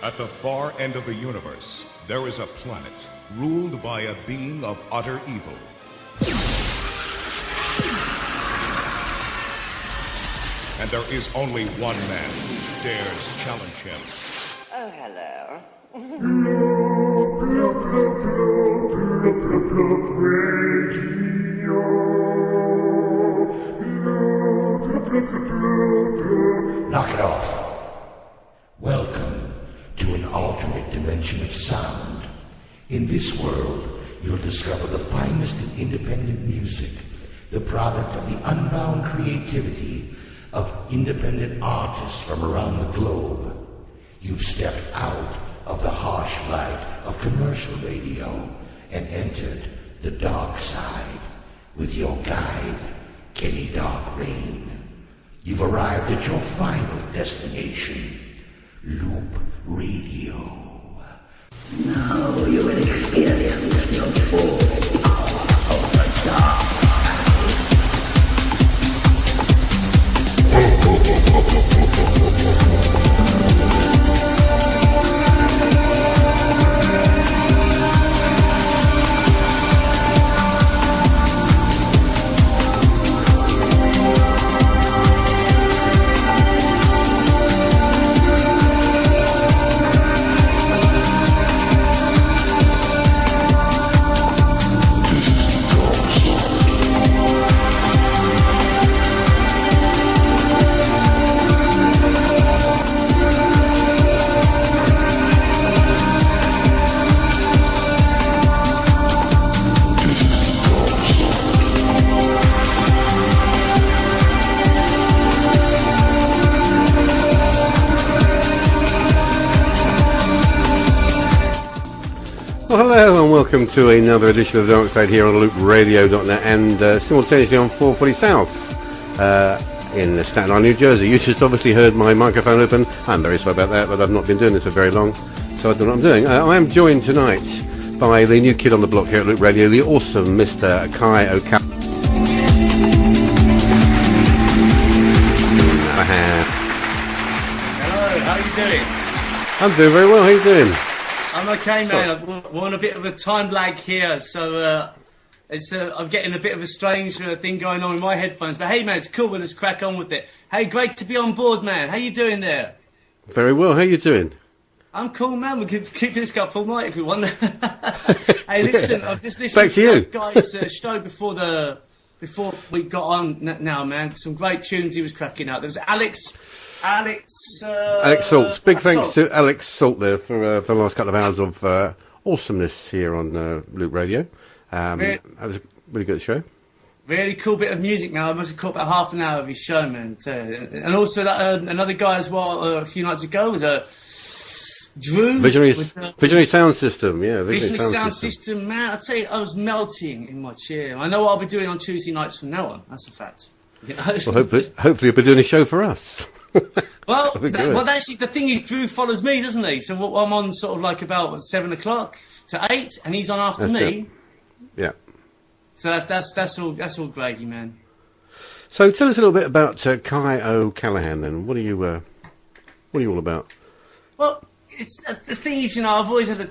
At the far end of the universe, there is a planet ruled by a being of utter evil. And there is only one man who dares challenge him. Oh, hello. Knock it off. Welcome to an alternate dimension of sound. In this world, you'll discover the finest in independent music, the product of the unbound creativity of independent artists from around the globe. You've stepped out of the harsh light of commercial radio and entered the dark side with your guide, Kenny Dark Rain. You've arrived at your final destination, Loop Radio. Now you will experience the full power of the dark Hello and welcome to another edition of The Dark Side here on loopradio.net and simultaneously on 440 South in Staten Island, New Jersey. You just obviously heard my microphone open. I'm very sorry about that, but I've not been doing this for very long, so I don't know what I'm doing. I am joined tonight by the new kid on the block here at Loop Radio, the awesome Mr. Kai O Callaghan. Hello, how are you doing? I'm doing very well, how are you doing? I'm okay, man. We're on a bit of a time lag here, so I'm getting a bit of a strange thing going on with my headphones. But hey, man, it's cool. We'll just crack on with it. Hey, great to be on board, man. How you doing there? Very well. How you doing? I'm cool, man. We can keep this up all night if we want. Hey, listen, I've just listened to you guys' show before we got on now, man. Some great tunes he was cracking out. There was Alex Salt. Big thanks to Alex Salt there for the last couple of hours of awesomeness here on Loop Radio. That was a really good show. Really cool bit of music now. I must have caught about half an hour of his show, man. And also that, another guy as well a few nights ago was Drew. Visionary Sound System, yeah. Visionary Sound System, man. I'd say I was melting in my chair. I know what I'll be doing on Tuesday nights from now on. That's a fact. You know? Well, hopefully you'll be doing a show for us. Well, actually, the thing is, Drew follows me, doesn't he? So I'm on sort of like about 7 o'clock to 8, and he's on after me. It. Yeah. So that's all gravy, man. So tell us a little bit about Kai O Callaghan, then. What are you all about? Well, it's the thing is, you know, I've always had a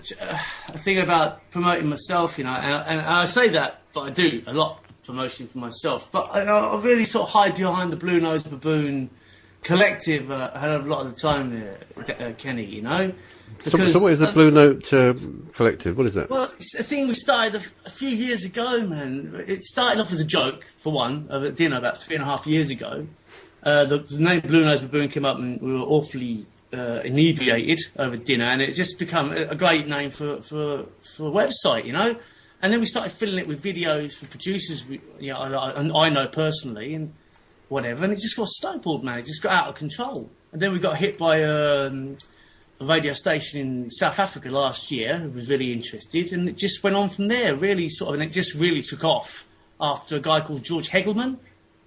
thing about promoting myself, you know, and I say that, but I do a lot of promotion for myself. But I really sort of hide behind the Blue Nose Baboon collective a hell of a lot of the time there, Kenny, you know. So what is the Blue Note collective? What is that? Well, it's a thing we started a few years ago, man. It started off as a joke, for one, at dinner about 3.5 years ago. The name Blue Nose Baboon came up and we were awfully inebriated over dinner, and it just become a great name for a website, you know. And then we started filling it with videos for producers, I know personally, and whatever, and it just got snowballed, man. It just got out of control. And then we got hit by a radio station in South Africa last year who was really interested, and it just went on from there, really sort of, and it just really took off after a guy called George Hegelman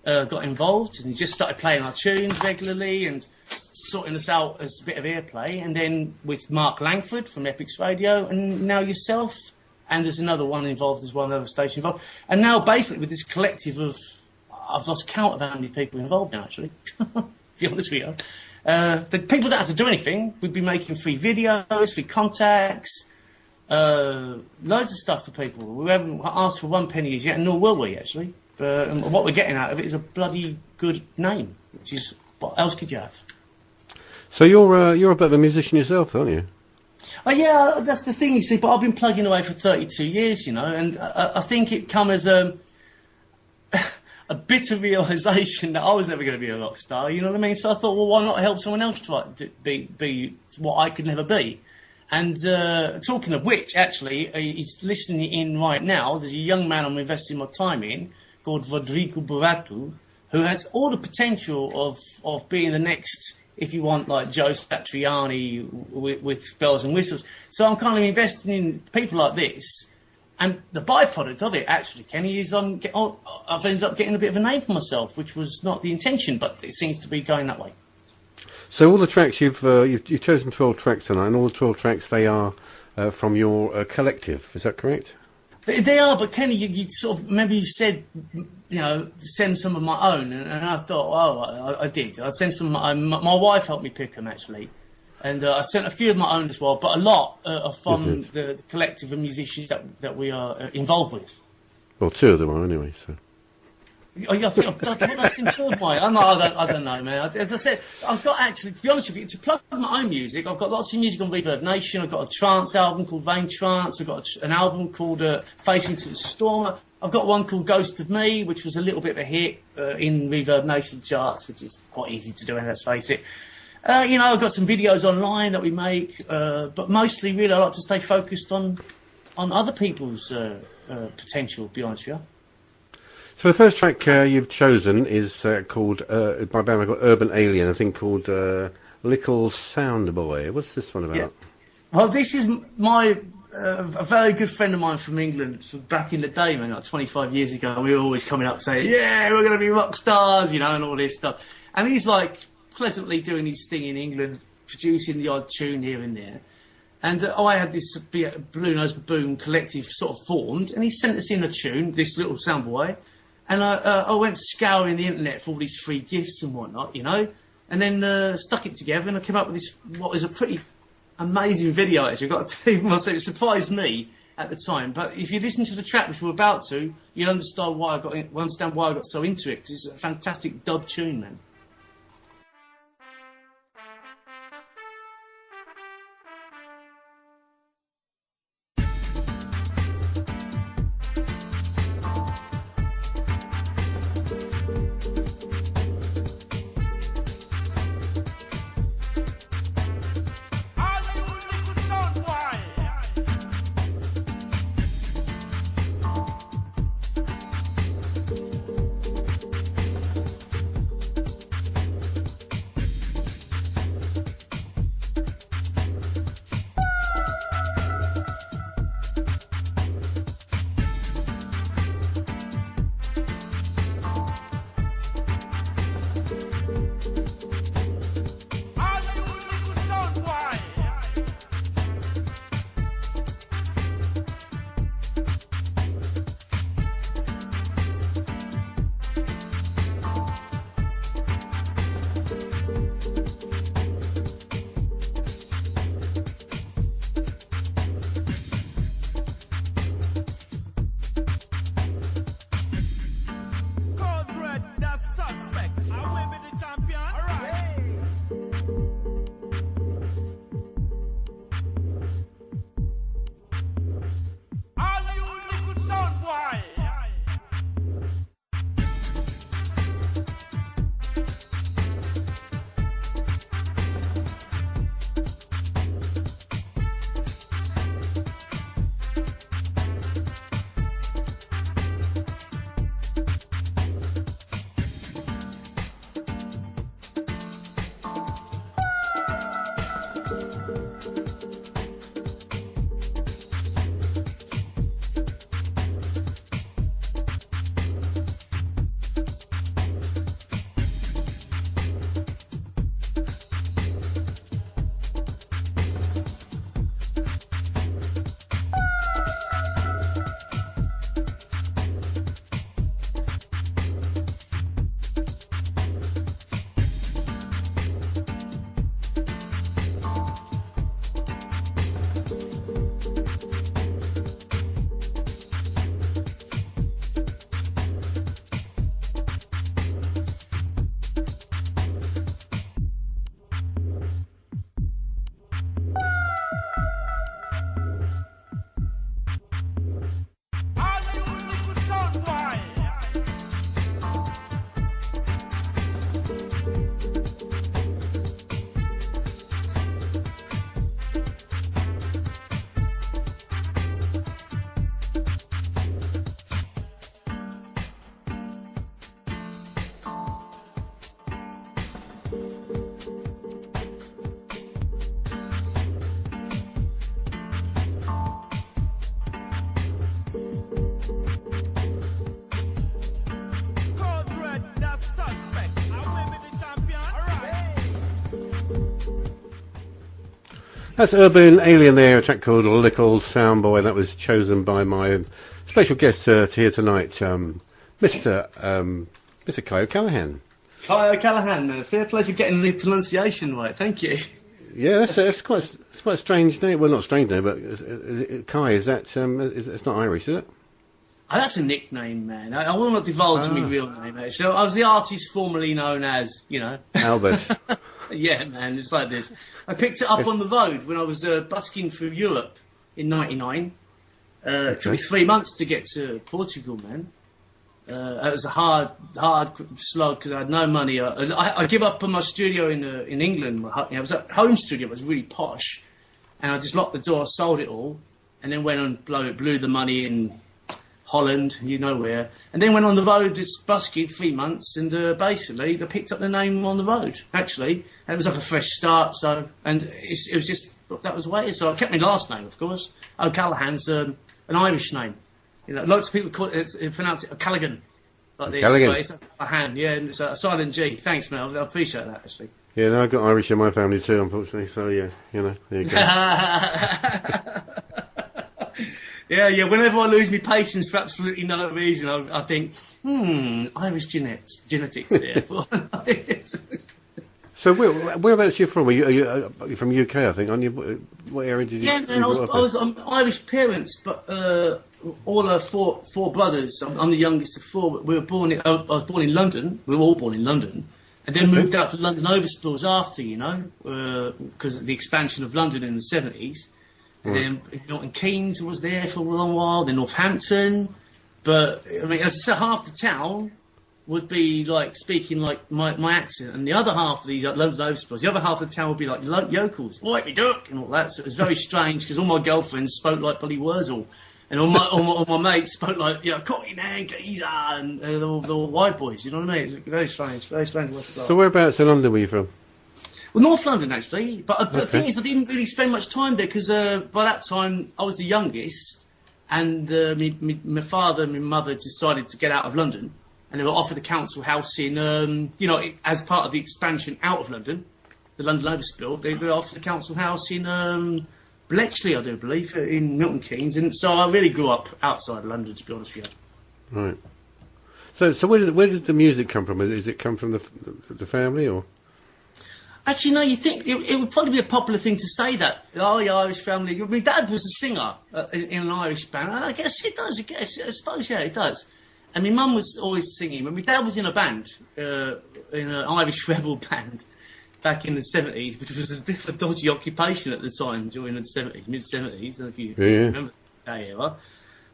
got involved, and he just started playing our tunes regularly and sorting us out as a bit of airplay. And then with Mark Langford from Epix Radio, and now yourself, and there's another one involved as well, another station involved. And now basically with this collective of, I've lost count of how many people involved now, actually, to be honest with you. The people don't have to do anything. We'd be making free videos, free contacts, loads of stuff for people. We haven't asked for 1 penny as yet, nor will we, actually. But what we're getting out of it is a bloody good name, which is, what else could you have? So you're a bit of a musician yourself, aren't you? Oh yeah, that's the thing, you see. But I've been plugging away for 32 years, you know, and I think it come as a bitter realisation that I was never going to be a rock star. You know what I mean? So I thought, well, why not help someone else try to be what I could never be? And talking of which, actually, he's listening in right now. There's a young man I'm investing my time in called Rodrigo Buratu, who has all the potential of being the next, if you want, like Joe Satriani with bells and whistles. So I'm kind of investing in people like this. And the byproduct of it, actually, Kenny, is I've ended up getting a bit of a name for myself, which was not the intention, but it seems to be going that way. So all the tracks you've chosen 12 tracks tonight, and all the 12 tracks, they are from your collective. Is that correct? They are, but Kenny, you sort of, maybe you said, you know, send some of my own, and I thought, oh, I did. I sent some of my own. My wife helped me pick them, actually. And I sent a few of my own as well, but a lot are from the collective of musicians that we are involved with. Well, 2 of them are anyway, so... Oh, yeah, I think I've done that in 2 of mine. I don't know, man. As I said, I've got, actually, to be honest with you, to plug my own music, I've got lots of music on Reverb Nation. I've got a trance album called Rain Trance. I've got an album called Facing to the Storm. I've got one called Ghost of Me, which was a little bit of a hit in Reverb Nation charts, which is quite easy to do, and let's face it. You know, I've got some videos online that we make, but mostly, really, I like to stay focused on other people's potential, to be honest with you. So the first track you've chosen is called, by a band called Urban Alien, a thing called Little Sound Boy. What's this one about? Yeah. Well, this is a very good friend of mine from England back in the day, man, like 25 years ago. And we were always coming up saying, yeah, we're going to be rock stars, you know, and all this stuff. And he's like pleasantly doing his thing in England, producing the odd tune here and there. And I had this Blue Nose Baboon collective sort of formed, and he sent us in a tune, this Little Sound Boy. And I went scouring the internet for all these free gifts and whatnot, you know, and then stuck it together, and I came up with this, what was a pretty amazing video, actually. I've got to tell you myself, it surprised me at the time. But if you listen to the track, which we're about to, you'll understand why I got so into it, because it's a fantastic dub tune, man. That's Urban Alien there, a track called Little Sound Boy. That was chosen by my special guest here tonight, Mr. Kai O Callaghan. Kai O Callaghan, man. Fair play for getting the pronunciation right. Thank you. Yeah, it's quite a strange name. Well, not strange name, but Kai, is that it's not Irish, is it? Oh, that's a nickname, man. I will not divulge my real name, actually. I was the artist formerly known as, Albert. Yeah, man, it's like this. I picked it up on the road when I was busking through Europe in '99. It took me 3 months to get to Portugal, man. It was a hard slog because I had no money. I gave up on my studio in England. It was a home studio, it was really posh. And I just locked the door, sold it all, and then went and blew the money in Holland, you know where. And then went on the road, it's busking 3 months, and basically they picked up the name on the road, actually. And it was like a fresh start, and it was just, that was the way it is. So I kept my last name, of course. O'Callaghan's an Irish name. Lots of people pronounce it Callaghan, like this. Callaghan. But it's Callaghan, yeah, and it's a silent G. Thanks, man. I appreciate that, actually. Yeah, no, I've got Irish in my family too, unfortunately. So yeah, there you go. Yeah. Whenever I lose my patience for absolutely no reason, I think, Irish genetics there. So whereabouts are you from? Are you from UK? I think. What area did you? Yeah, man. I'm Irish parents, but all our four brothers. I'm the youngest of four. We were born. I was born in London. We were all born in London, and then moved out to London Overspills after, because of the expansion of London in the 70s. And then Milton Keynes was there for a long while. Then Northampton, but I mean, as I said, half the town would be like speaking like my accent, and the other half of these London Overspills, the other half of the town would be like yokels, "Oi, you duck," and all that. So it was very strange because all my girlfriends spoke like Billy Wurzel, and all my mates spoke like Cotton and Geezer and all the white boys. You know what I mean? It's very strange way to go. So whereabouts in London were you from? Well, North London actually, but the thing is, I didn't really spend much time there because by that time I was the youngest, and my father and my mother decided to get out of London. And they were offered a council house in, as part of the expansion out of London, the London Overspill. They were offered a council house in Bletchley, I do believe, in Milton Keynes. And so I really grew up outside London, to be honest with you. Right. So where did the music come from? Does it come from the family or? Actually, no. You think it would probably be a popular thing to say that? Oh, the Irish family. My dad was a singer in an Irish band. I guess it does. I suppose, yeah, it does. And my mum was always singing. When my dad was in a band, in an Irish rebel band, back in the 70s, which was a bit of a dodgy occupation at the time during the 70s, mid-70s. I don't know if you remember that era.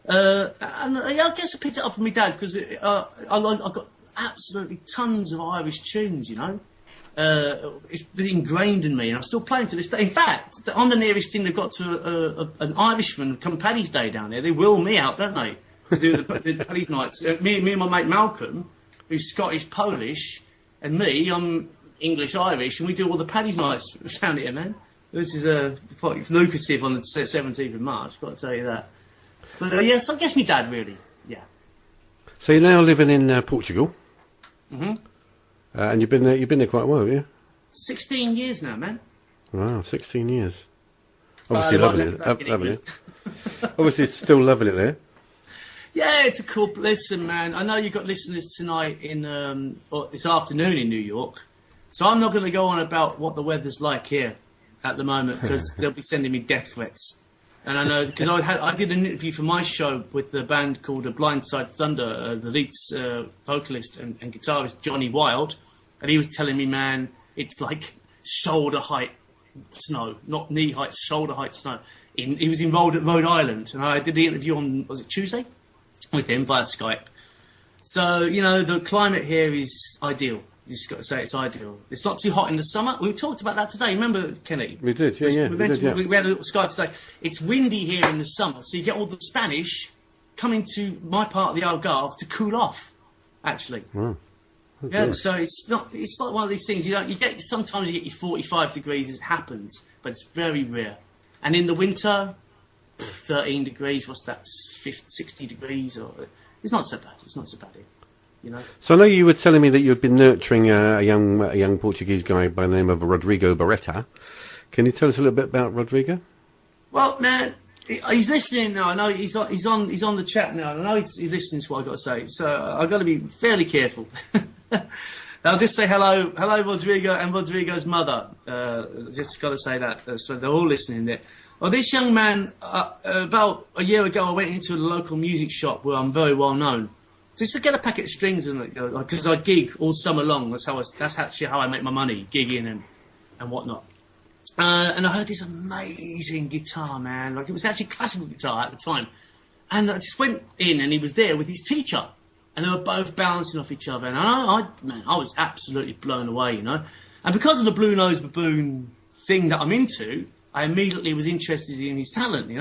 I guess I picked it up from my dad because I got absolutely tons of Irish tunes, It's been ingrained in me, and I still play them to this day. In fact, I'm the nearest thing they've got to an Irishman come Paddy's Day down there. They wheel me out, don't they? To do the Paddy's nights. Me and my mate Malcolm, who's Scottish Polish, and me, I'm English Irish, and we do all the Paddy's nights down here, man. This is quite lucrative on the 17th of March. Got to tell you that. But yes, I guess my dad really, yeah. So you're now living in Portugal. Mhm. And you've been there quite a while, haven't you? 16 years now, man. Wow, 16 years. Obviously loving it, haven't you? Obviously still loving it there. Yeah, it's a cool. Listen, man, I know you've got listeners tonight or this afternoon in New York, so I'm not going to go on about what the weather's like here at the moment because they'll be sending me death threats. And I know because I did an interview for my show with the band called Blindside Thunder, the lead's vocalist and guitarist Johnny Wilde, and he was telling me, man, it's like shoulder height snow, not knee height, shoulder height snow. He was in Rhode Island, and I did the interview on, was it Tuesday? With him via Skype. So, the climate here is ideal. You just got to say it's ideal. It's not too hot in the summer. We talked about that today. Remember, Kenny? We did, yeah. We had a little Skype today. It's windy here in the summer, so you get all the Spanish coming to my part of the Algarve to cool off, actually. Wow. Yeah, so it's like one of these things. Sometimes you get your 45 degrees, it happens, but it's very rare. And in the winter, 13 degrees, what's that, 60 degrees? It's not so bad. It's not so bad here, So I know you were telling me that you had been nurturing a young Portuguese guy by the name of Rodrigo Barreta. Can you tell us a little bit about Rodrigo? Well, man, he's listening now. I know he's on the chat now. I know he's listening to what I've got to say. So I've got to be fairly careful. I'll just say hello, Rodrigo and Rodrigo's mother. Just got to say that. So they're all listening there. Well, this young man, about a year ago, I went into a local music shop where I'm very well known, just to get a packet of strings, because I gig all summer long. That's actually how I make my money, gigging and whatnot. And I heard this amazing guitar, man. Like, it was actually classical guitar at the time. And I just went in, and he was there with his teacher. And they were both bouncing off each other. And I was absolutely blown away, And because of the Blue Nose Baboon thing that I'm into, I immediately was interested in his talent,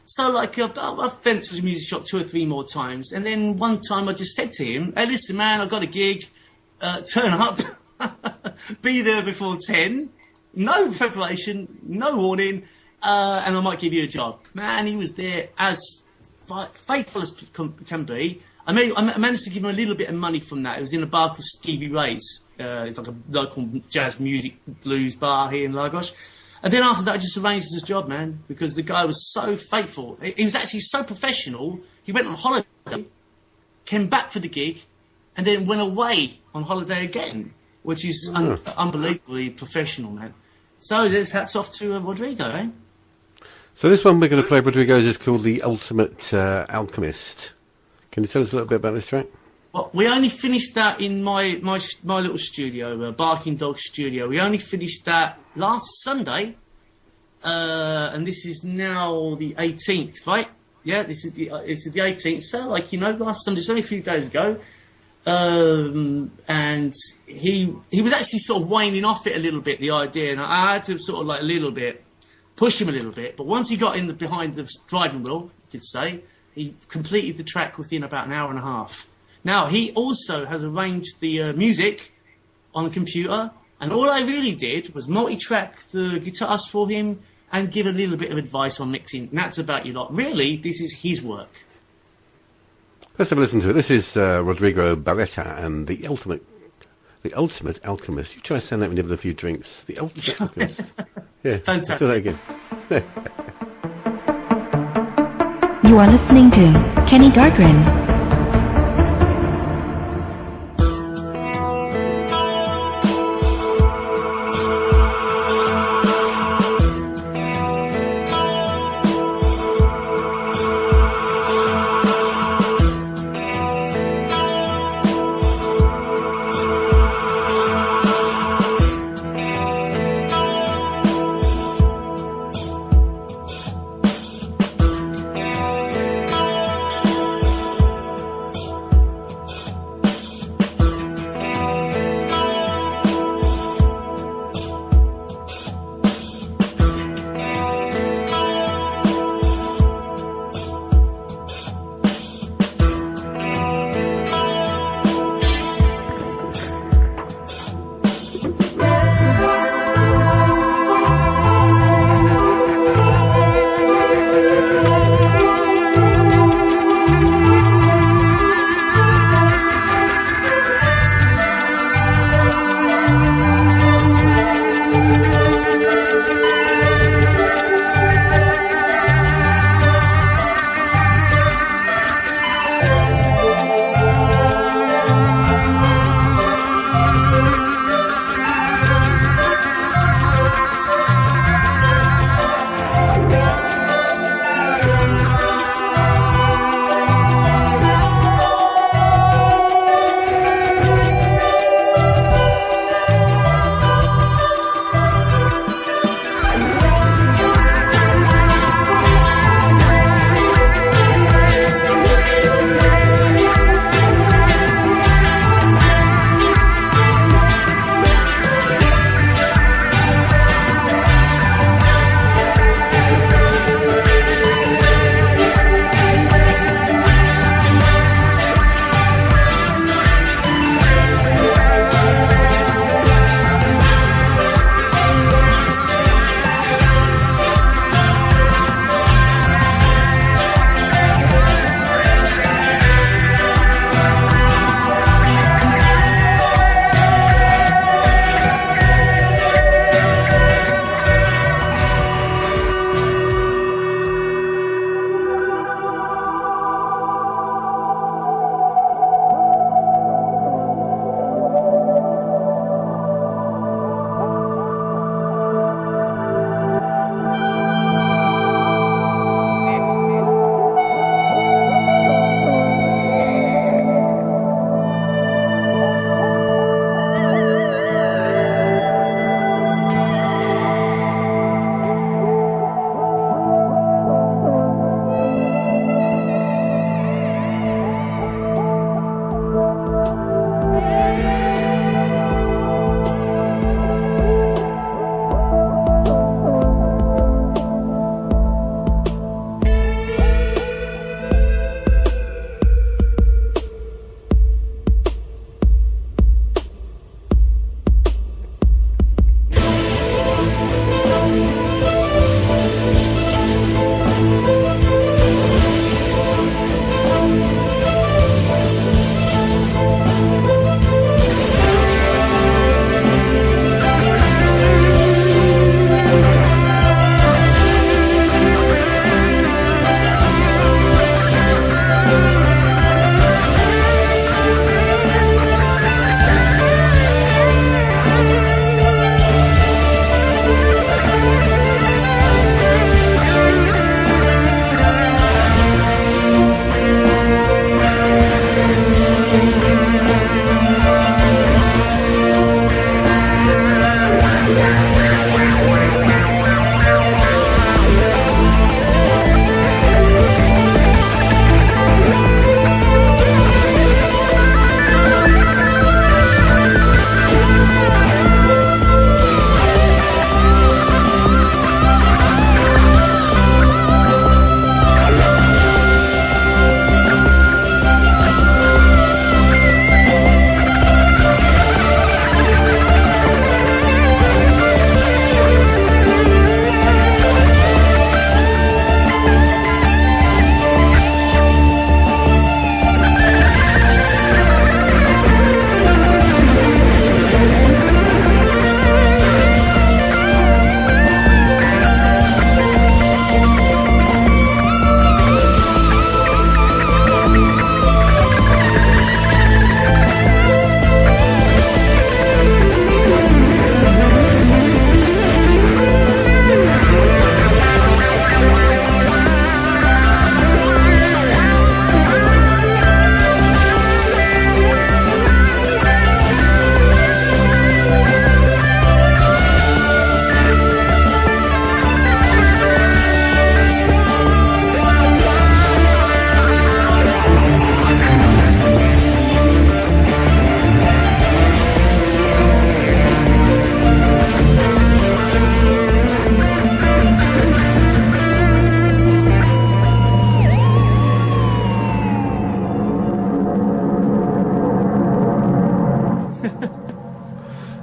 So, like, I've been to the music shop 2 or 3 more times. And then one time I just said to him, hey, listen, man, I've got a gig. Turn up. Be there before 10. No preparation, no warning, and I might give you a job. Man, he was there as faithful as can be. I managed to give him a little bit of money from that. It was in a bar called Stevie Ray's. It's like a local jazz music blues bar here in Lagos. And then after that, I just arranged his job, man, because the guy was so faithful. He was actually so professional. He went on holiday, came back for the gig, and then went away on holiday again, which is unbelievably professional, man. So there's hats off to Rodrigo, eh? So this one we're going to play, Rodrigo's, is called The Ultimate Alchemist. Can you tell us a little bit about this track? Well, we only finished that in my little studio, Barking Dog Studio. We only finished that last Sunday, and this is now the 18th, right? Yeah, this is the 18th. So, last Sunday, it's only a few days ago. And he was actually sort of waning off it a little bit, the idea, and I had to sort of like a little bit push him a little bit. But once he got behind the driving wheel, you could say, he completed the track within about an hour and a half. Now, he also has arranged the music on the computer, and all I really did was multi-track the guitars for him and give a little bit of advice on mixing. And that's about you lot. Really, this is his work. Let's have a listen to it. This is Rodrigo Barretta and the ultimate alchemist. You try to send that with a few drinks. The ultimate alchemist. Yeah, fantastic. Do that again. You are listening to Kenny Dargren.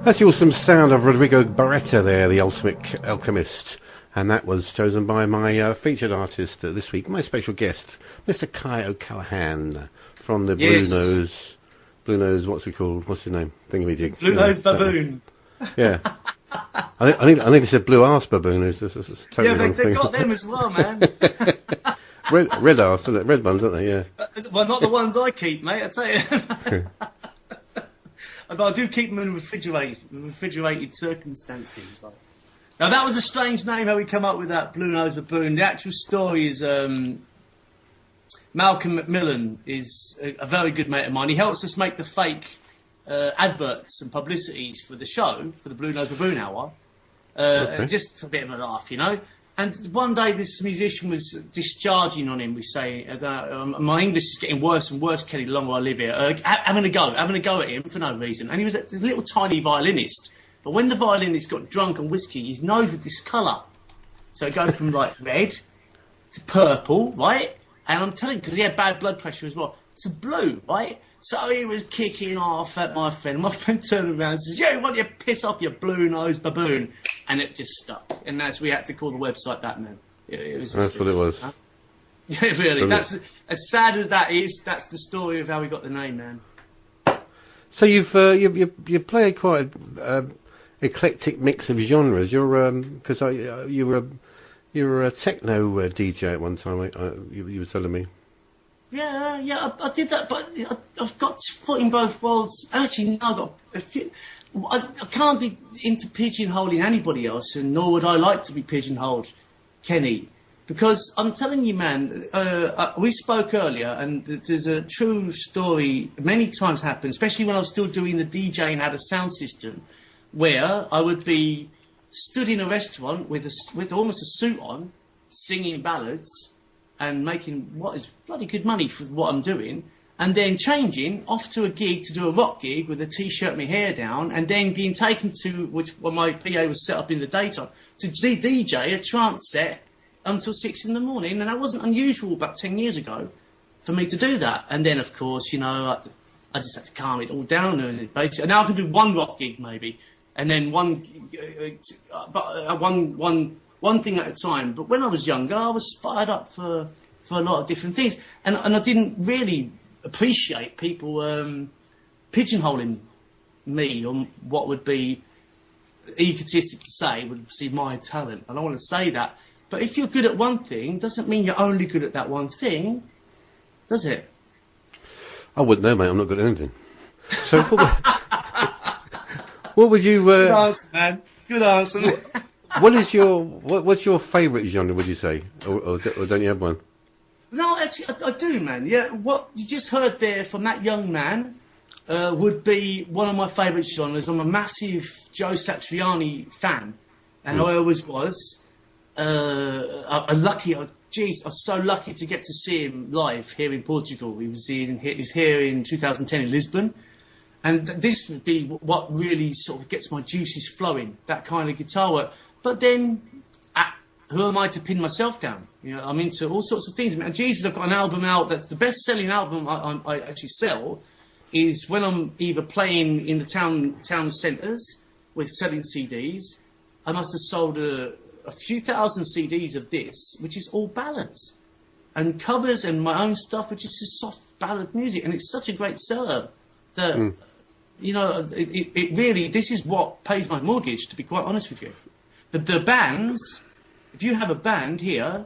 That's the awesome sound of Rodrigo Barretta there, the ultimate alchemist. And that was chosen by my featured artist this week, my special guest, Mr. Kai O Callaghan from the Blue Nose, what's it called? What's his name? Thingamajig. Blue Nose Baboon. Yeah. I think they said Blue Arse Baboon. It's totally wrong they've thing. got them as well, man. red arse, isn't it? Red ones, aren't they? Yeah. Well, not the ones I keep, mate, I tell you. But I do keep them in refrigerated circumstances. Like. Now, that was a strange name, how we come up with that Blue Nose Baboon. The actual story is Malcolm Macmillan is a very good mate of mine. He helps us make the fake adverts and publicities for the show, for the Blue Nose Baboon Hour, just for a bit of a laugh, you know. And one day this musician was discharging on him, we say, my English is getting worse and worse, Kenny, the longer I live here, having a go at him for no reason. And he was this little tiny violinist. But when the violinist got drunk on whiskey, his nose would discolour. So it goes from like red to purple, right? And I'm telling you, because he had bad blood pressure as well, to blue, right? So he was kicking off at my friend. My friend turned around and says, "Yeah, why don't you piss off, your blue-nosed baboon?" And it just stuck. And that's we had to call the website that, man. It was that's what it was. Huh? Yeah, really. Brilliant. That's as sad as that is. That's the story of how we got the name, man. So you play quite a eclectic mix of genres. You're because you were a techno DJ at one time. You were telling me. Yeah, I did that, but I've got foot in both worlds. Actually, no, I've got a few. I can't be into pigeonholing anybody else, and nor would I like to be pigeonholed, Kenny, because I'm telling you, man, we spoke earlier, and there's a true story many times happened, especially when I was still doing the DJ and had a sound system, where I would be stood in a restaurant with almost a suit on, singing ballads, and making what is bloody good money for what I'm doing, and then changing off to a gig to do a rock gig with a t-shirt, my hair down, and then being taken to my PA was set up in the daytime to DJ a trance set until 6 in the morning, and that wasn't unusual about 10 years ago for me to do that. And then, of course, you know, I just had to calm it all down, and basically now I can do one rock gig maybe, and then one thing at a time. But when I was younger, I was fired up for a lot of different things, and I didn't really appreciate people pigeonholing me on what would be egotistic to say would see my talent. I don't want to say that, but if you're good at one thing, doesn't mean you're only good at that one thing, does it? I wouldn't know, mate. I'm not good at anything. So, what would you? Good answer, man. Good answer. What's your favourite genre? Would you say, or don't you have one? No, actually, I do, man. Yeah, what you just heard there from that young man would be one of my favourite genres. I'm a massive Joe Satriani fan, and I always was. I'm so lucky to get to see him live here in Portugal. He was here in 2010 in Lisbon, and this would be what really sort of gets my juices flowing. That kind of guitar work, but then. Who am I to pin myself down? You know, I'm into all sorts of things. And Jesus, I've got an album out that's the best-selling album I actually sell is when I'm either playing in the town centres with selling CDs. I must have sold a few thousand CDs of this, which is all ballads and covers and my own stuff, which is just soft ballad music. And it's such a great seller that, you know, it really, this is what pays my mortgage, to be quite honest with you. The bands... If you have a band here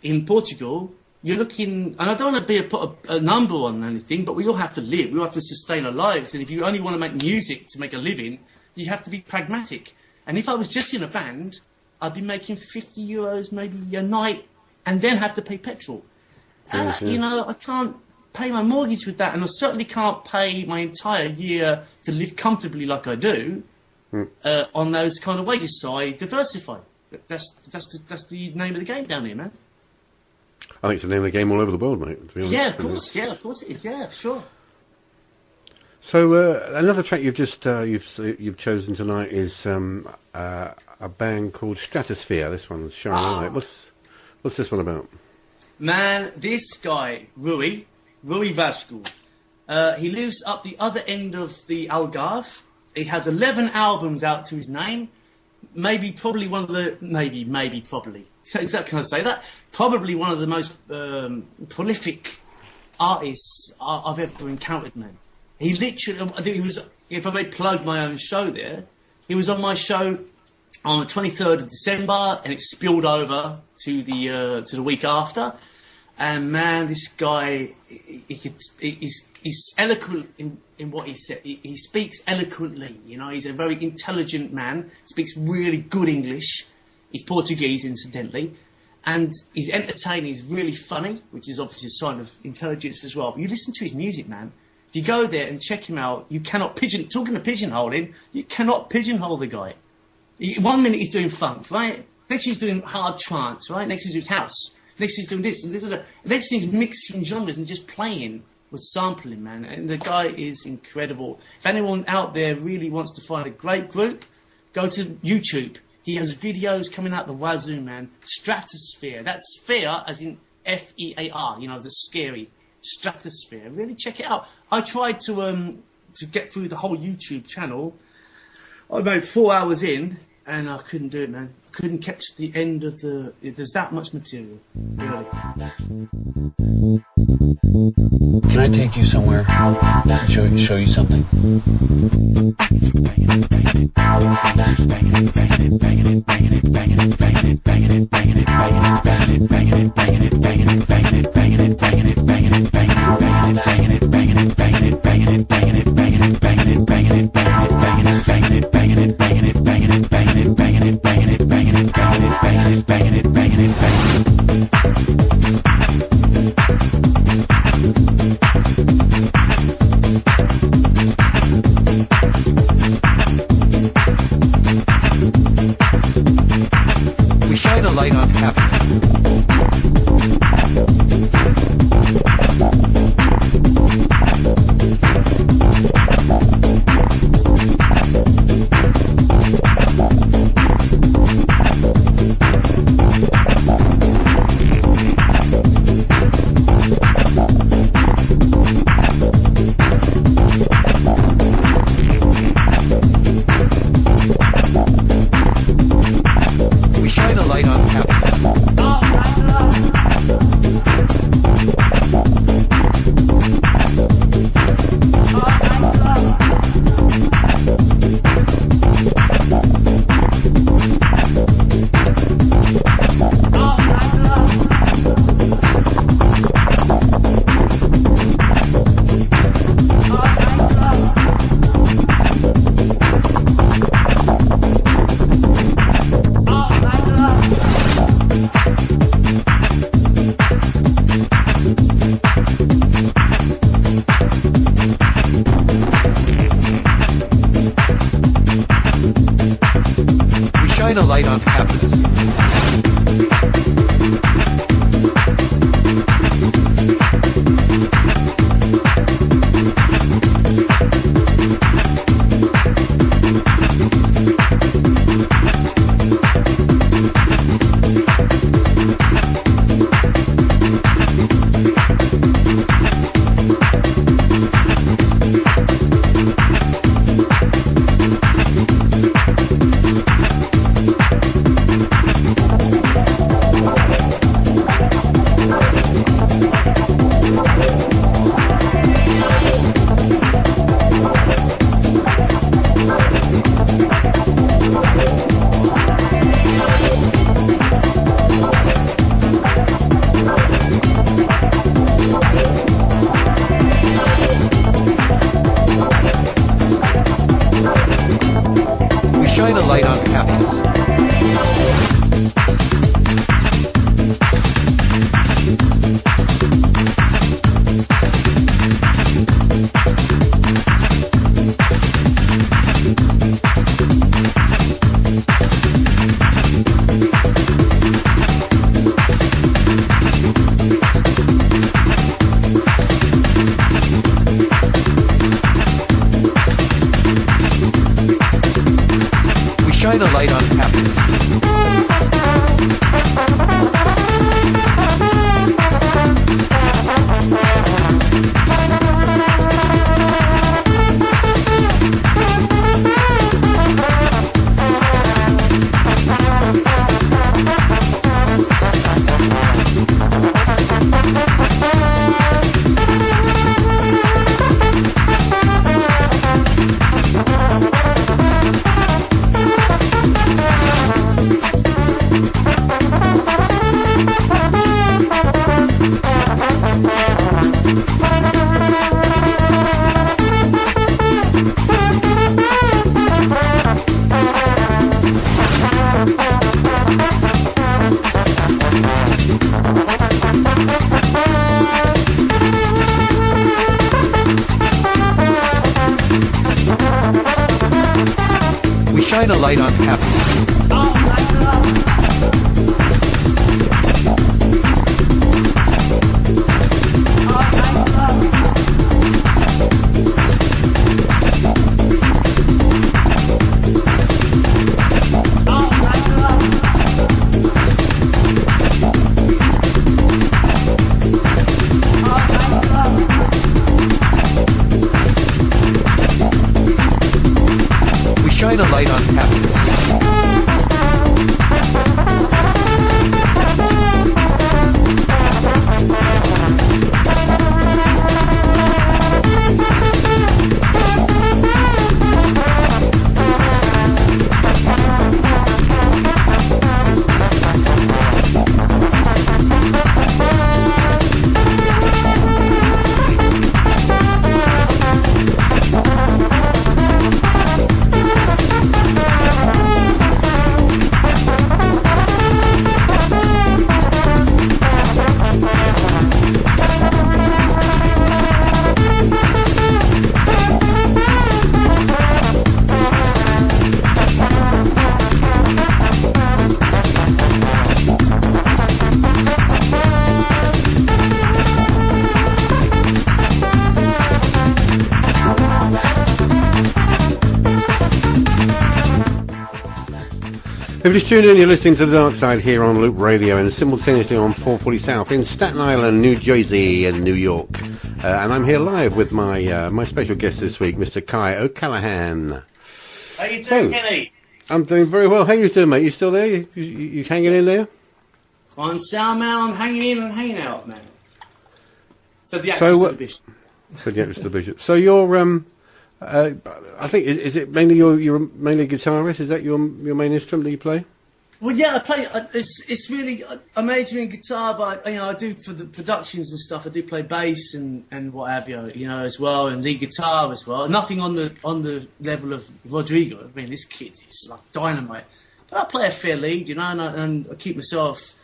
in Portugal, you're looking, and I don't want to put a number on anything, but we all have to live. We all have to sustain our lives. And if you only want to make music to make a living, you have to be pragmatic. And if I was just in a band, I'd be making €50 maybe a night and then have to pay petrol. You know, I can't pay my mortgage with that. And I certainly can't pay my entire year to live comfortably like I do on those kind of wages. So I diversify. That's the name of the game down here, man. I think it's the name of the game all over the world, mate. To be honest. Yeah, of course. Yeah, of course it is. Yeah, sure. So another track you've just you've chosen tonight is a band called Stratosphere. This one's Shining Light. What's this one about? Man, this guy Rui Vasco. He lives up the other end of the Algarve He has 11 albums out to his name. Probably one of the probably. Is that, can I say that? Probably one of the most prolific artists I've ever encountered, man. He literally, I think he was, if I may plug my own show there, he was on my show on the 23rd of December, and it spilled over to the week after. And man, this guy, he's eloquent in what he said. He speaks eloquently, you know. He's a very intelligent man. Speaks really good English. He's Portuguese, incidentally, and he's entertaining. He's really funny, which is obviously a sign of intelligence as well. But you listen to his music, man. If you go there and check him out, you cannot talking of pigeonholing, you cannot pigeonhole the guy. 1 minute he's doing funk, right? Next he's doing hard trance, right? Next he's doing house. Next he's doing this. Next he's mixing genres and just playing with sampling, man. And the guy is incredible. If anyone out there really wants to find a great group, go to YouTube. He has videos coming out the wazoo, man. Stratosphere. That's sphere as in F-E-A-R, you know, the scary. Stratosphere. Really check it out. I tried to get through the whole YouTube channel. I made 4 hours in, and I couldn't do it, man. I couldn't catch the end of the... There's that much material. Really. Can I take you somewhere? Show you something? We shine a light on happiness. We shine a light on happiness. We shine a light on happiness. We shine a light on happiness. We shine a light on happiness. shine a light on happiness. We shine a light on happiness. If you just tuned in, you're listening to The Dark Side here on Loop Radio and simultaneously on 440 South in Staten Island, New Jersey and New York. And I'm here live with my my special guest this week, Mr. Kai O Callaghan. How you doing, Kenny? I'm doing very well. How you doing, mate? You still there? You hanging in there? I'm sound, man. I'm hanging in and hanging out, man. So the actress to the bishop. So the actress to the bishop. So you're I think is it mainly you're mainly a guitarist? Is that your main instrument that you play? Well, yeah, I play. It's really I major in guitar, but I do for the productions and stuff. I do play bass and what have you, as well, and lead guitar as well. Nothing on the level of Rodrigo. I mean, this kid is like dynamite. But I play a fair lead, and I keep myself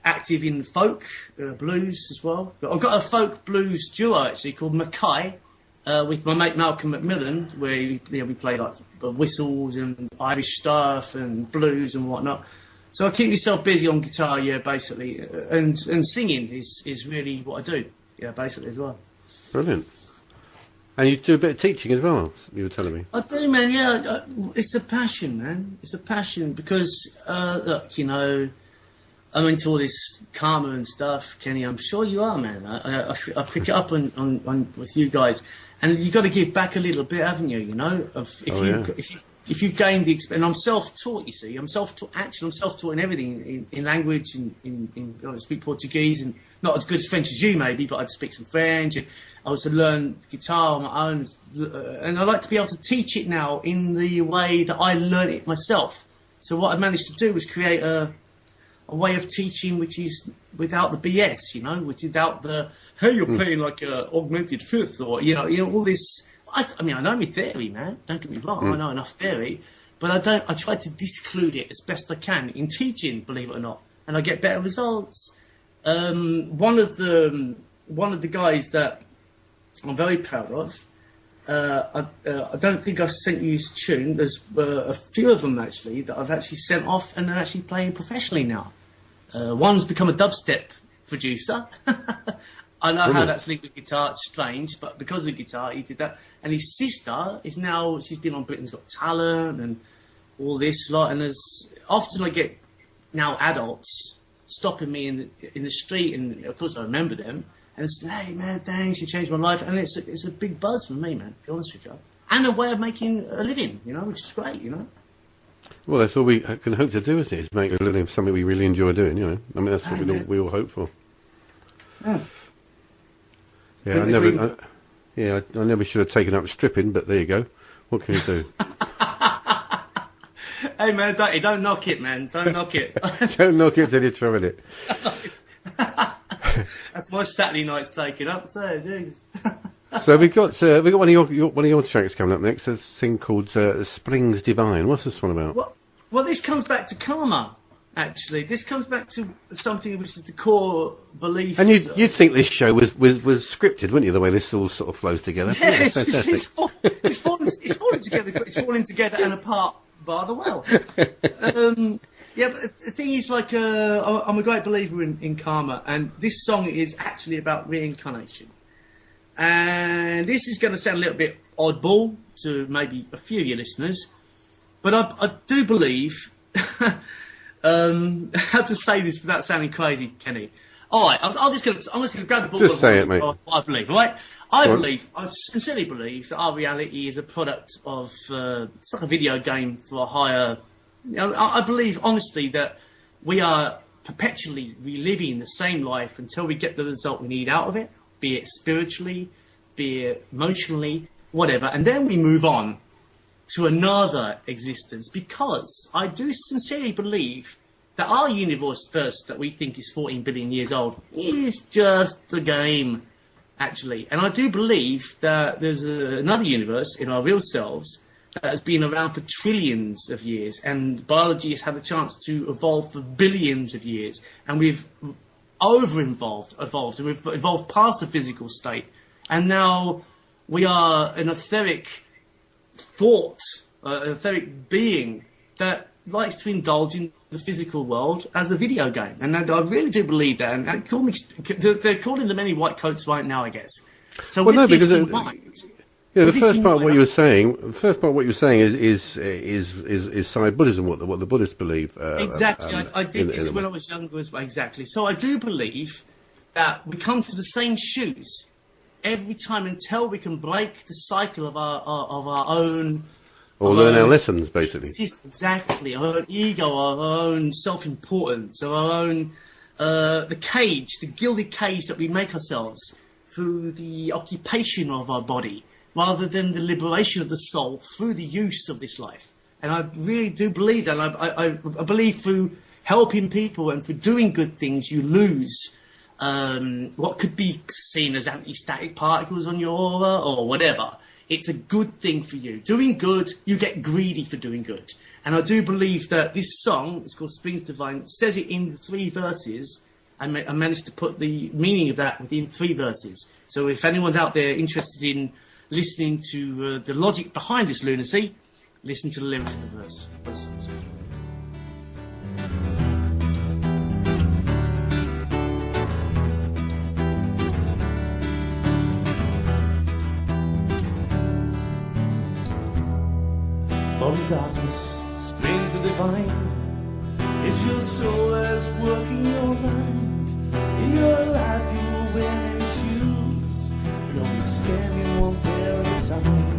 active in folk, blues as well. But I've got a folk blues duo actually called Mackay. With my mate Malcolm McMillan, where we play like whistles and Irish stuff and blues and whatnot. So I keep myself busy on guitar, basically, and singing is really what I do, basically as well. Brilliant. And you do a bit of teaching as well, you were telling me. I do, man. Yeah, it's a passion, man. It's a passion because look, I'm into all this karma and stuff, Kenny. I'm sure you are, man. I pick it up on with you guys, and you got to give back a little bit, haven't you? If you've gained the experience, and I'm self-taught. You see, I'm self-taught. Actually, I'm self-taught in everything, in language, I speak Portuguese, and not as good as French as you, maybe, but I'd speak some French. And I was to learn guitar on my own, and I like to be able to teach it now in the way that I learned it myself. So what I managed to do was create a way of teaching which is without the BS, which is without the, hey, you're playing like a augmented fifth, or, all this. I know my theory, man. Don't get me wrong. I know enough theory, but I try to disclude it as best I can in teaching, believe it or not, and I get better results. One of the guys that I'm very proud of, I don't think I've sent you his tune. There's a few of them actually that I've actually sent off and they're actually playing professionally now. One's become a dubstep producer. I know how that's linked with guitar. It's strange, but because of the guitar, he did that. And his sister is now, she's been on Britain's Got Talent and all this lot. And often I get now adults stopping me in the street, and of course I remember them. And it's, hey man, thanks, you changed my life. And it's a big buzz for me, man, to be honest with you. And a way of making a living, which is great, Well, that's all we can hope to do, isn't it? Is make a living of something we really enjoy doing, I mean, that's what we all hope for. Yeah, I never should have taken up stripping, but there you go. What can you do? Hey man, don't knock it, man. Don't knock it. Don't knock it till you're trying it. That's my Saturday night's taken up too. Jesus. So we got one of your tracks coming up next. A thing called Springs Divine. What's this one about? Well, this comes back to karma. Actually, this comes back to something which is the core belief. And you'd think this show was scripted, wouldn't you? The way this all sort of flows together. Yeah, it's falling together. It's falling together and apart rather well. Yeah, but the thing is, like, I'm a great believer in karma, and this song is actually about reincarnation. And this is going to sound a little bit oddball to maybe a few of your listeners, but I do believe, how to say this without sounding crazy, Kenny. All right, I'm just going to grab the ball. Just say it, mate. What I believe, all right? I sincerely believe that our reality is a product of, it's like a video game for a higher, I believe honestly that we are perpetually reliving the same life until we get the result we need out of it, be it spiritually, be it emotionally, whatever, and then we move on to another existence, because I do sincerely believe that our universe first, that we think is 14 billion years old, is just a game, actually. And I do believe that there's another universe in our real selves that has been around for trillions of years, and biology has had a chance to evolve for billions of years, and we've evolved, and we've evolved past the physical state, and now we are an etheric thought, an etheric being that likes to indulge in the physical world as a video game. And I really do believe that, and they're calling them any white coats right now, I guess. So Well, no, with this because in mind... yeah, the with this first in part of mind, what you were saying is Sai Buddhism, what the Buddhists believe. Exactly. I did this in when I was younger as well. Exactly. So I do believe that we come to the same shoes every time until we can break the cycle of our own... or learn our lessons, basically. Exactly. Our own ego, our own self-importance, our own... the gilded cage that we make ourselves through the occupation of our body, rather than the liberation of the soul through the use of this life. And I really do believe that. And I believe through helping people and through doing good things, you lose what could be seen as anti-static particles on your aura or whatever. It's a good thing for you. Doing good, you get greedy for doing good. And I do believe that this song, it's called Springs Divine, says it in 3 verses. I managed to put the meaning of that within 3 verses. So if anyone's out there interested in listening to the logic behind this lunacy, listen to the lyrics of the verse. From darkness springs the divine. It's your soul that's working your mind. In your life you will wear many shoes, but only standing one pair at a time.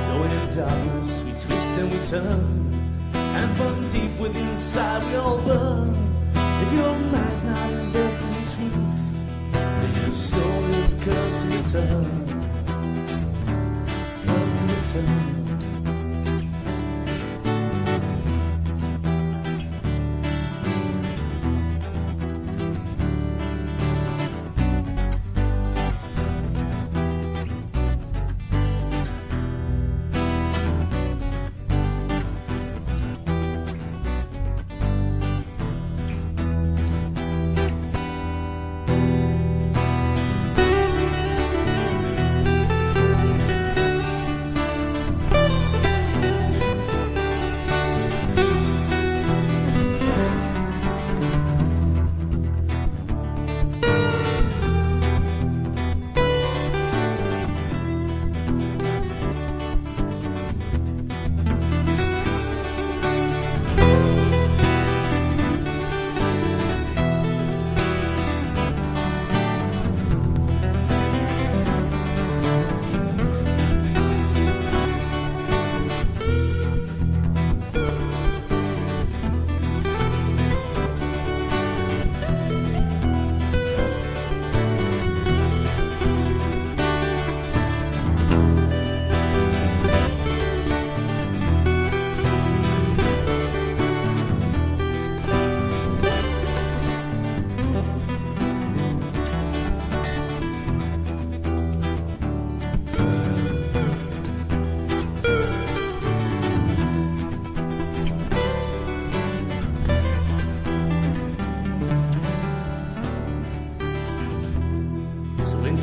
So in the darkness we twist and we turn, and from deep within inside we all burn. If your mind's not invested in truth, then your soul is cursed to return. Cursed to return.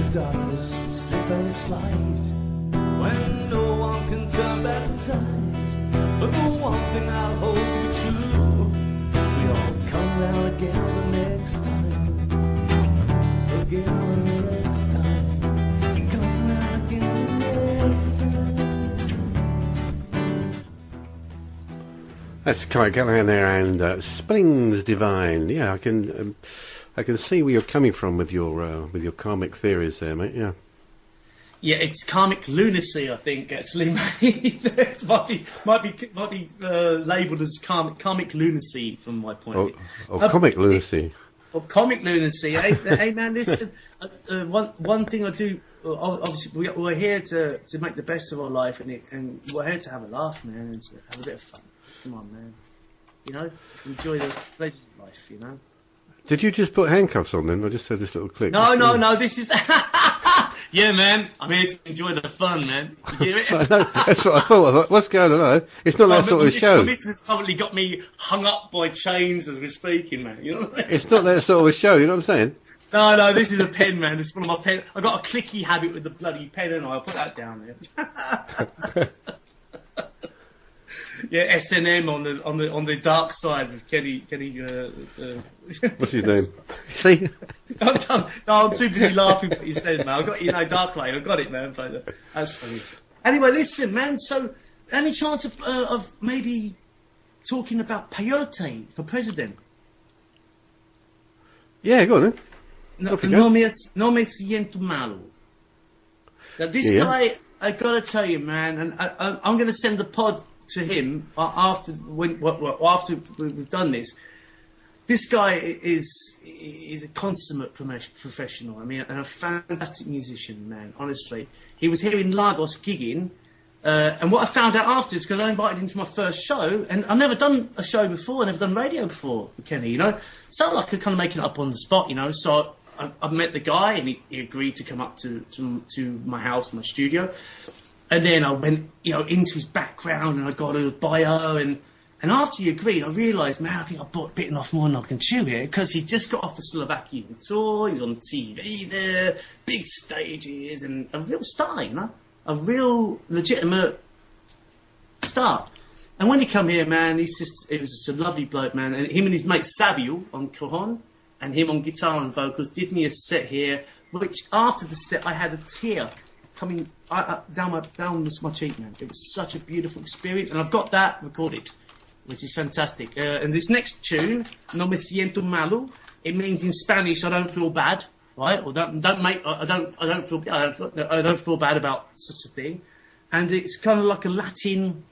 the darkness we slip and slide, when no one can turn back the tide. But the one thing I'll hold to be true, we all come round again the next time. Again the next time. Come round again the next time. That's Kai O Callaghan there, and Springs Divine. Yeah, I can see where you're coming from with your karmic theories there, mate. Yeah. Yeah, it's karmic lunacy, I think. Actually, it might be labelled as karmic lunacy from my point of view. Or comic lunacy. Or comic lunacy. Hey, man, listen. One thing I do. Obviously, we're here to make the best of our life, and we're here to have a laugh, man, and to have a bit of fun. Come on, man. You know, enjoy the pleasures of life. You know. Did you just put handcuffs on then? I just heard this little click. No. This is. Yeah, man. I'm here to enjoy the fun, man. You hear it? I know, that's what I thought. What's going on? It's not that sort of show. This has probably got me hung up by chains as we're speaking, man. You know what I mean? It's not that sort of a show. You know what I'm saying? No, this is a pen, man. It's one of my pen. I've got a clicky habit with the bloody pen, and I'll put that down there. Yeah, S&M on the dark side with Kenny. What's his name? See? I'm too busy laughing at what you said, man. I got Dark Lane. I got it, man. That's funny. Anyway, listen, man. So, any chance of maybe talking about peyote for president? Yeah, go on then. No me siento malo. Now, this guy, I gotta tell you, man, and I'm gonna send the pod to him after we've done this. This guy is a consummate professional. I mean, and a fantastic musician, man. Honestly, he was here in Lagos gigging, and what I found out afterwards, because I invited him to my first show, and I've never done a show before, I never done radio before, Kenny. You know, so like I kind of making it up on the spot, you know. So I met the guy, and he agreed to come up to my house, my studio. And then I went, you know, into his background, and I got a bio, and after he agreed, I realised, man, I think I bitten off more than I can chew here, because he just got off the Slovakian tour, he's on TV there, big stages, and a real star, you know, a real legitimate star. And when he come here, man, it was just a lovely bloke, man, and him and his mate Sabio on cajon, and him on guitar and vocals, did me a set here, which after the set, I had a tear coming down my cheek, man. It was such a beautiful experience, and I've got that recorded, which is fantastic. And this next tune, No me siento malo, it means in Spanish, I don't feel bad, right? Or I don't feel bad about such a thing. And it's kind of like a Latin.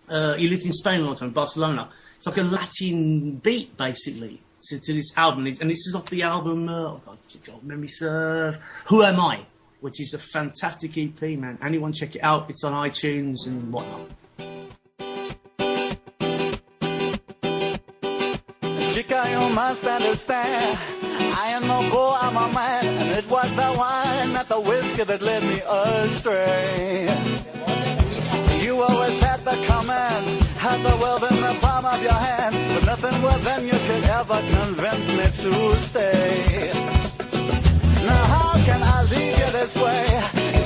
He lived in Spain a long time, Barcelona. It's like a Latin beat, basically, to this album. And this is off the album. Oh God, memory serve. Who Am I? Which is a fantastic EP, man. Anyone check it out? It's on iTunes and whatnot. Chica, you must understand, I am no bull, I'm a man, and it was the wine, not the whiskey that led me astray. You always had the command, had the world in the palm of your hand, but nothing within you could ever convince me to stay. Now how can I leave you this way?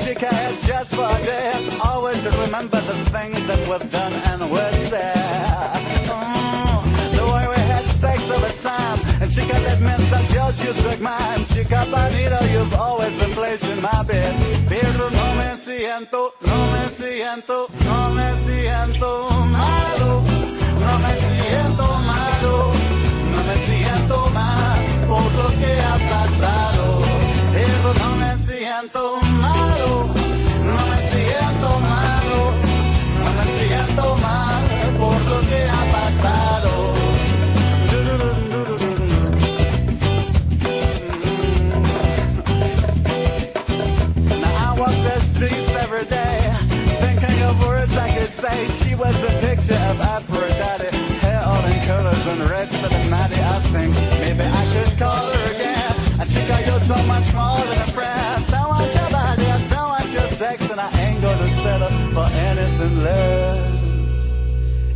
Chica, it's just for a day. Always remember the things that we've done and we've said. The way we had sex all the time. And chica, let me suck yours, you suck mine. Chica bonita, you've always been placed in my bed. Pero no me siento malo. No me siento malo. No me siento mal por lo que ha pasado. Pero no me siento malo, no me siento malo, no me siento mal por lo que ha pasado. Now I walk the streets every day, thinking of words I could say. She was a picture of Aphrodite, hair all in colors and red, so naughty. I think maybe I could call her again. And chica, you're so much more than a friend. I still want your body, I still want your sex, and I ain't gonna settle for anything less.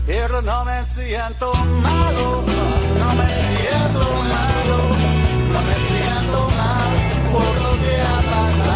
Pero no me siento malo, no me siento malo, no me siento mal por lo que ha pasado.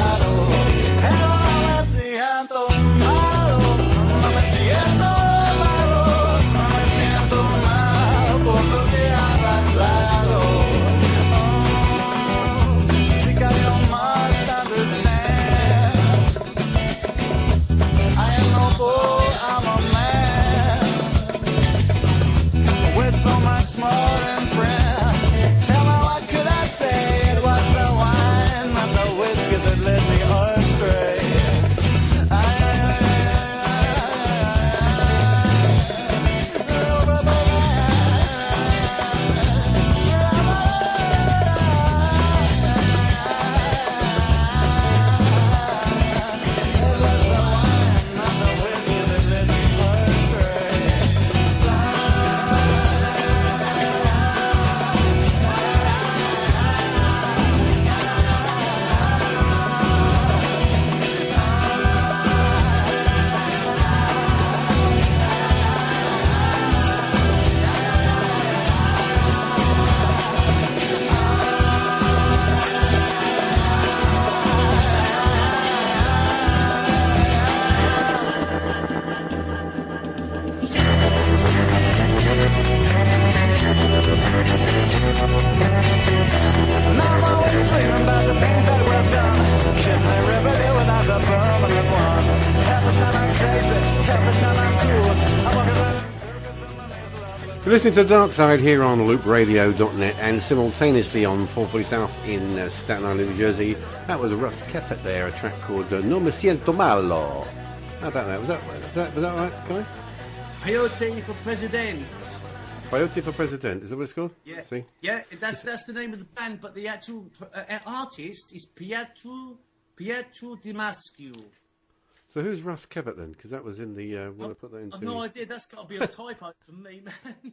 Listening to Dark Side here on loopradio.net and simultaneously on 440 South in Staten Island, New Jersey. That was Russ Keffert there, a track called No Me Siento Malo. How about that? Was that right, Kai? Peyote for President. Peyote for President, is that what it's called? Yeah. See? Yeah, that's the name of the band, but the actual artist is Pietro Di Maschio. So who's Russ Keffert then? Because that was in the... when I put that into... I've no idea. That's got to be a typo for me, man.